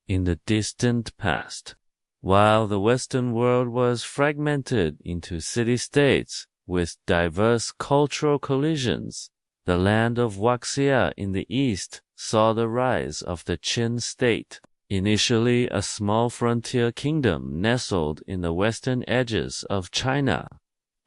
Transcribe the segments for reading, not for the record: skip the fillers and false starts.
in the distant past. While the Western world was fragmented into city-states with diverse cultural collisions, the land of Huaxia in the east saw the rise of the Qin state, initially a small frontier kingdom nestled in the western edges of China.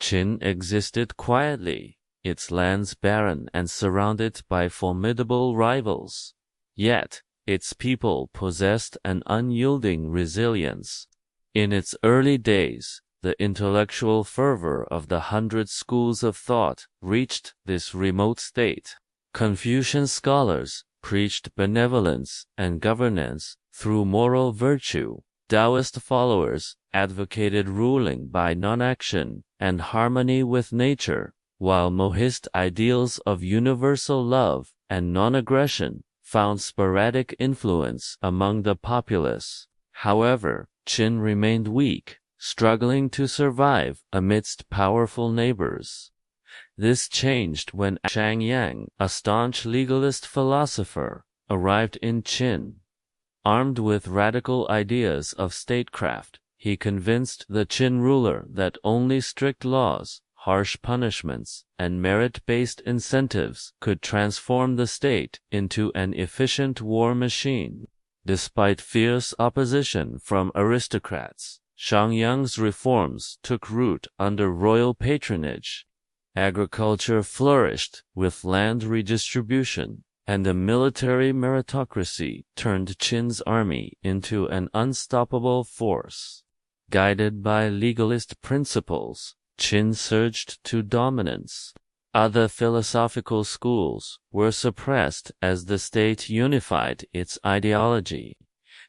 Qin existed quietly, its lands barren and surrounded by formidable rivals. Yet, its people possessed an unyielding resilience. In its early days, the intellectual fervor of the 100 schools of thought reached this remote state. Confucian scholars preached benevolence and governance through moral virtue. Taoist followers advocated ruling by non-action and harmony with nature, while Mohist ideals of universal love and non-aggression found sporadic influence among the populace. However, Qin remained weak, struggling to survive amidst powerful neighbors. This changed when Shang Yang, a staunch legalist philosopher, arrived in Qin. Armed with radical ideas of statecraft, he convinced the Qin ruler that only strict laws, harsh punishments, and merit-based incentives could transform the state into an efficient war machine. Despite fierce opposition from aristocrats, Shang Yang's reforms took root under royal patronage. Agriculture flourished with land redistribution, and the military meritocracy turned Qin's army into an unstoppable force. Guided by legalist principles, Qin surged to dominance. Other philosophical schools were suppressed as the state unified its ideology.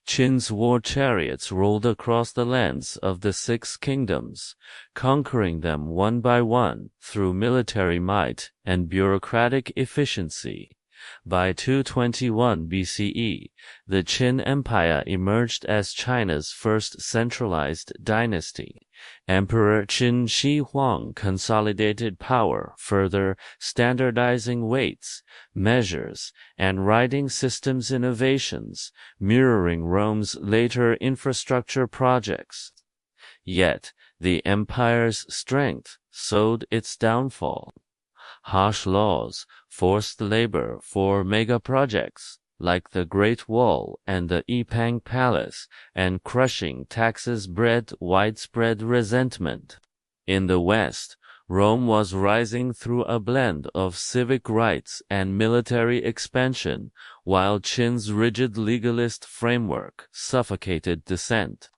Qin's war chariots rolled across the lands of the Six Kingdoms, conquering them one by one through military might and bureaucratic efficiency. By 221 BCE, the Qin Empire emerged as China's first centralized dynasty. Emperor Qin Shi Huang consolidated power further, standardizing weights, measures, and writing systems innovations, mirroring Rome's later infrastructure projects. Yet, the empire's strength sowed its downfall. Harsh laws, forced labor for mega-projects like the Great Wall and the Yipang Palace, and crushing taxes bred widespread resentment. In the West, Rome was rising through a blend of civic rights and military expansion, while Qin's rigid legalist framework suffocated dissent.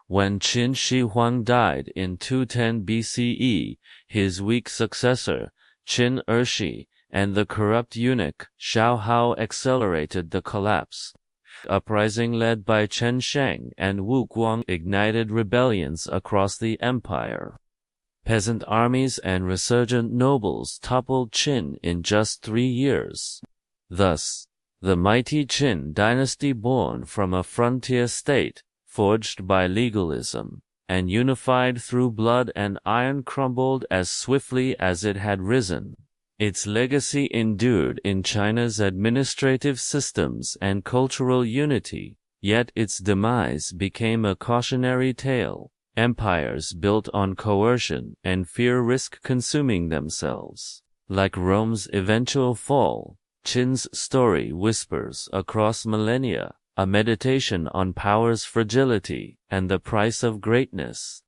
When Qin Shi Huang died in 210 BCE, his weak successor, Qin Ershi, and the corrupt eunuch Xiao Hao accelerated the collapse. Uprising led by Chen Sheng and Wu Guang ignited rebellions across the empire. Peasant armies and resurgent nobles toppled Qin in just 3 years. Thus, the mighty Qin dynasty, born from a frontier state, forged by legalism, and unified through blood and iron, crumbled as swiftly as it had risen. Its legacy endured in China's administrative systems and cultural unity, yet its demise became a cautionary tale. Empires built on coercion and fear risk consuming themselves. Like Rome's eventual fall, Qin's story whispers across millennia, a meditation on power's fragility and the price of greatness.